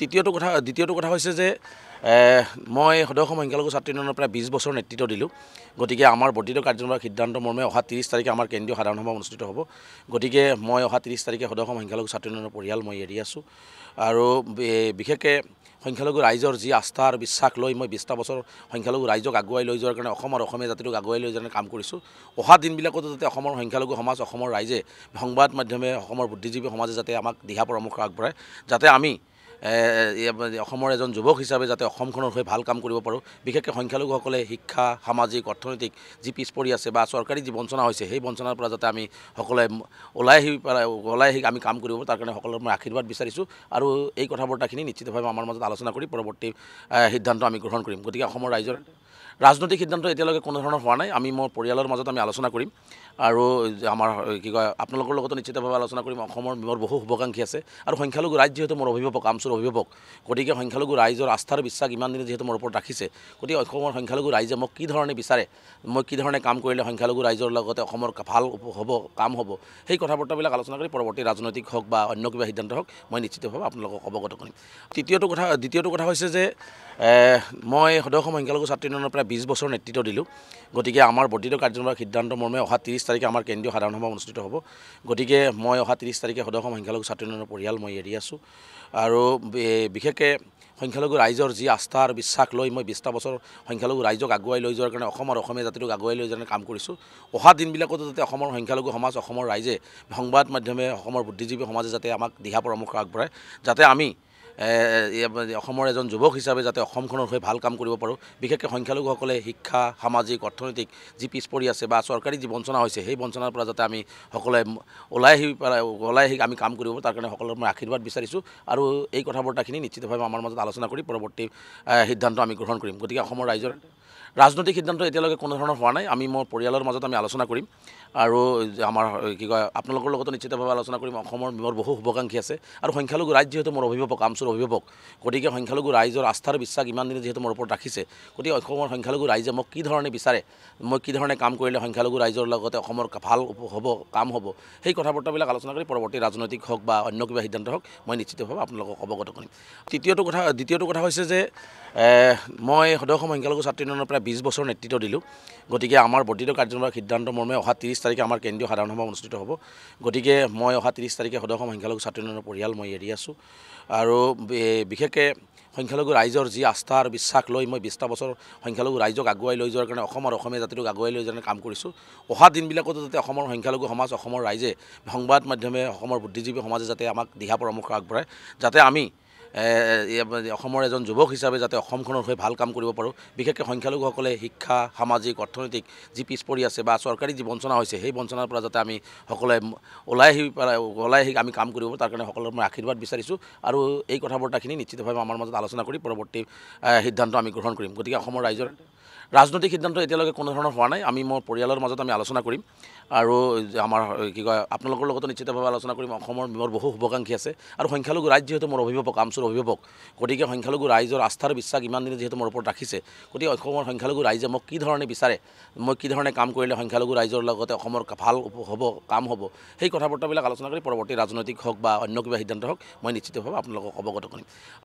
দ্বিতীয়টো কথা হৈছে যে মই সদৌ অসম সংখ্যালঘু ছাত্ৰ ইউনিয়নৰ প্ৰায় 20 বছৰ নেতৃত্ব দিলোঁ। গতিকে আমাৰ বৰ্ধিত কাৰ্যনিৰ্বাহক সিদ্ধান্ত মৰ্মে অহা 30 তাৰিখে আমাৰ কেন্দ্ৰীয় সাধাৰণ সভা অনুষ্ঠিত হ'ব। গতিকে মই অহা 30 তাৰিখে সদৌ অসম সংখ্যালঘু ছাত্ৰ ইউনিয়নৰ পৰিয়াল মই এৰি আছোঁ আৰু বিশেষকৈ সংখ্যালঘু ৰাইজৰ যি আস্থা আৰু বিশ্বাস লৈ মই 20টা বছৰ সংখ্যালঘু ৰাইজক আগুৱাই লৈ যোৱাৰ কাৰণে অসম আৰু অসমীয়া জাতিটোক আগুৱাই লৈ যোৱাৰ কাৰণে কাম কৰিছোঁ। অহা দিনবিলাকতো যাতে অসমৰ সংখ্যালঘু সমাজ, অসমৰ ৰাইজে, সংবাদ মাধ্যমে, অসমৰ বুদ্ধিজীৱী সমাজে যাতে আমাক দিহা পৰামৰ্শ আগবঢ়ায়, যাতে আমি অসমৰ এজন যুৱক হিচাপে যাতে অসমখনৰ হৈ ভাল কাম কৰিব পাৰোঁ। বিশেষকৈ সংখ্যালঘুসকলে শিক্ষা, সামাজিক, অৰ্থনৈতিক যি পিছ পৰি আছে বা চৰকাৰী যি বঞ্চনা হৈছে, সেই বঞ্চনাৰ পৰা যাতে আমি সকলোৱে ওলাই আহি আমি কাম কৰিব পাৰোঁ, তাৰ কাৰণে সকলোৰে মই আশীৰ্বাদ বিচাৰিছোঁ আৰু এই কথা বতৰাখিনি নিশ্চিতভাৱে আমাৰ মাজত আলোচনা কৰি পৰৱৰ্তী সিদ্ধান্ত আমি গ্ৰহণ কৰিম। গতিকে অসমৰ ৰাইজৰ ৰাজনৈতিক সিদ্ধান্ত এতিয়ালৈকে কোনো ধৰণৰ হোৱা নাই। আমি মোৰ পৰিয়ালৰ মাজত আমি আলোচনা কৰিম আৰু আমাৰ আপোনালোকৰ লগতো নিশ্চিতভাৱে আলোচনা কৰিম। অসমৰ মোৰ বহু শুভাকাংক্ষী আছে আৰু সংখ্যালঘু ৰাইজ যিহেতু মোৰ অভিভাৱক, আমচুৰ অভিভাৱক, গতিকে সংখ্যালঘু ৰাইজৰ আস্থাৰ বিশ্বাস ইমান দিনে যিহেতু মোৰ ওপৰত ৰাখিছে, গতিকে অসমৰ সংখ্যালঘু ৰাইজে মোক কি ধৰণে বিচাৰে, মই কি ধৰণে কাম কৰিলে সংখ্যালঘু ৰাইজৰ লগতে অসমৰ ভাল হ'ব, কাম হ'ব, সেই কথা বতৰাবিলাক আলোচনা কৰি পৰৱৰ্তী ৰাজনৈতিক হওক বা অন্য কিবা সিদ্ধান্ত হওক মই নিশ্চিতভাৱে আপোনালোকক অৱগত কৰিম। দ্বিতীয়টো কথা হৈছে যে মই সদৌ অসম সংখ্যালঘু ছাত্ৰ ইউনিয়নৰ প্ৰায় 20 বছৰ নেতৃত্ব দিলোঁ। গতিকে আমাৰ বৰ্ধিত কাৰ্যনিৰ্বাহক সিদ্ধান্ত মৰ্মে অহা 30 তাৰিখে আমাৰ কেন্দ্ৰীয় সাধাৰণ সভা অনুষ্ঠিত হ'ব। গতিকে মই অহা 30 তাৰিখে সদৌ অসম সংখ্যালঘু ছাত্ৰ ইউনিয়নৰ পৰিয়াল মই এৰি আছোঁ আৰু বিশেষকৈ সংখ্যালঘু ৰাইজৰ যি আস্থা আৰু বিশ্বাস লৈ মই 20টা বছৰ সংখ্যালঘু ৰাইজক আগুৱাই লৈ যোৱাৰ কাৰণে অসম আৰু অসমীয়া জাতিটোক আগুৱাই লৈ যোৱাৰ কাৰণে কাম কৰিছোঁ। অহা দিনবিলাকতো যাতে অসমৰ সংখ্যালঘু সমাজ, অসমৰ ৰাইজে, সংবাদ মাধ্যমে, অসমৰ বুদ্ধিজীৱী সমাজে যাতে আমাক দিহা পৰামৰ্শ আগবঢ়ায়, যাতে আমি অসমৰ এজন যুৱক হিচাপে যাতে অসমখনৰ হৈ ভাল কাম কৰিব পাৰোঁ। বিশেষকৈ সংখ্যালঘুসকলে শিক্ষা, সামাজিক, অৰ্থনৈতিক যি পিছ পৰি আছে বা চৰকাৰী যি বঞ্চনা হৈছে, সেই বঞ্চনাৰ পৰা যাতে আমি সকলোৱে ওলাই আহি আমি কাম কৰিব পাৰোঁ, তাৰ কাৰণে সকলোৰে মই আশীৰ্বাদ বিচাৰিছোঁ আৰু এই কথা বতৰাখিনি নিশ্চিতভাৱে আমাৰ মাজত আলোচনা কৰি পৰৱৰ্তী সিদ্ধান্ত আমি গ্ৰহণ কৰিম। গতিকে অসমৰ ৰাইজৰ ৰাজনৈতিক সিদ্ধান্ত এতিয়ালৈকে কোনো ধৰণৰ হোৱা নাই। আমি মোৰ পৰিয়ালৰ মাজত আমি আলোচনা কৰিম আৰু আমাৰ আপোনালোকৰ লগতো নিশ্চিতভাৱে আলোচনা কৰিম। অসমৰ মোৰ বহু শুভাকাংক্ষী আছে আৰু সংখ্যালঘু ৰাইজ যিহেতু মোৰ অভিভাৱক, আমচুৰ অভিভাৱক, গতিকে সংখ্যালঘু ৰাইজৰ আস্থাৰ বিশ্বাস ইমান দিনে যিহেতু মোৰ ওপৰত ৰাখিছে, গতিকে অসমৰ সংখ্যালঘু ৰাইজে মোক কি ধৰণে বিচাৰে, মই কি ধৰণে কাম কৰিলে সংখ্যালঘু ৰাইজৰ লগতে অসমৰ ভাল হ'ব, কাম হ'ব, সেই কথা বতৰাবিলাক আলোচনা কৰি পৰৱৰ্তী ৰাজনৈতিক হওক বা অন্য কিবা সিদ্ধান্ত হওক মই নিশ্চিতভাৱে আপোনালোকক অৱগত কৰিম। দ্বিতীয়টো কথা হৈছে যে মই সদৌ অসম সংখ্যালঘু ছাত্ৰ ইউনিয়নৰ প্ৰায় 20 বছৰ নেতৃত্ব দিলোঁ। গতিকে আমাৰ বৰ্ধিত কাৰ্যনিৰ্বাহক সিদ্ধান্ত মৰ্মে অহা 30 তাৰিখে আমাৰ কেন্দ্ৰীয় সাধাৰণ সভা অনুষ্ঠিত হ'ব। গতিকে মই অহা 30 তাৰিখে সদৌ অসম সংখ্যালঘু ছাত্ৰ ইউনিয়নৰ পৰিয়াল মই এৰি আছোঁ আৰু বিশেষকৈ সংখ্যালঘু ৰাইজৰ যি আস্থা আৰু বিশ্বাস লৈ মই 20টা বছৰ সংখ্যালঘু ৰাইজক আগুৱাই লৈ যোৱাৰ কাৰণে অসম আৰু অসমীয়া জাতিটোক আগুৱাই লৈ যোৱাৰ কাৰণে কাম কৰিছোঁ। অহা দিনবিলাকতো যাতে অসমৰ সংখ্যালঘু সমাজ, অসমৰ ৰাইজে, সংবাদ মাধ্যমে, অসমৰ বুদ্ধিজীৱী সমাজে যাতে আমাক দিহা পৰামৰ্শ আগবঢ়ায়, যাতে আমি অসমৰ এজন যুৱক হিচাপে যাতে অসমখনৰ হৈ ভাল কাম কৰিব পাৰোঁ। বিশেষকৈ সংখ্যালঘুসকলে শিক্ষা, সামাজিক, অৰ্থনৈতিক যি পিছ পৰি আছে বা চৰকাৰী যি বঞ্চনা হৈছে, সেই বঞ্চনাৰ পৰা যাতে আমি সকলোৱে ওলাই আহি আমি কাম কৰিব পাৰোঁ, তাৰ কাৰণে সকলোৰে মই আশীৰ্বাদ বিচাৰিছোঁ আৰু এই কথা বতৰাখিনি নিশ্চিতভাৱে আমাৰ মাজত আলোচনা কৰি পৰৱৰ্তী সিদ্ধান্ত আমি গ্ৰহণ কৰিম। গতিকে অসমৰ ৰাইজৰ ৰাজনৈতিক সিদ্ধান্ত এতিয়ালৈকে কোনো ধৰণৰ হোৱা নাই। আমি মোৰ পৰিয়ালৰ মাজত আমি আলোচনা কৰিম আৰু আমাৰ আপোনালোকৰ লগতো নিশ্চিতভাৱে আলোচনা কৰিম। অসমৰ মোৰ বহু শুভাকাংক্ষী আছে আৰু সংখ্যালঘু ৰাইজ যিহেতু মোৰ অভিভাৱক, আমচুৰ অভিভাৱক, গতিকে সংখ্যালঘু ৰাইজৰ আস্থাৰ বিশ্বাস ইমান দিনে যিহেতু মোৰ ওপৰত ৰাখিছে, গতিকে অসমৰ সংখ্যালঘু ৰাইজে মোক কি ধৰণে বিচাৰে, মই কি ধৰণে কাম কৰিলে সংখ্যালঘু ৰাইজৰ লগতে অসমৰ ভাল হ'ব, কাম হ'ব, সেই কথা বতৰাবিলাক আলোচনা কৰি পৰৱৰ্তী ৰাজনৈতিক হওক বা অন্য কিবা সিদ্ধান্ত হওক মই নিশ্চিতভাৱে আপোনালোকক অৱগত কৰিম।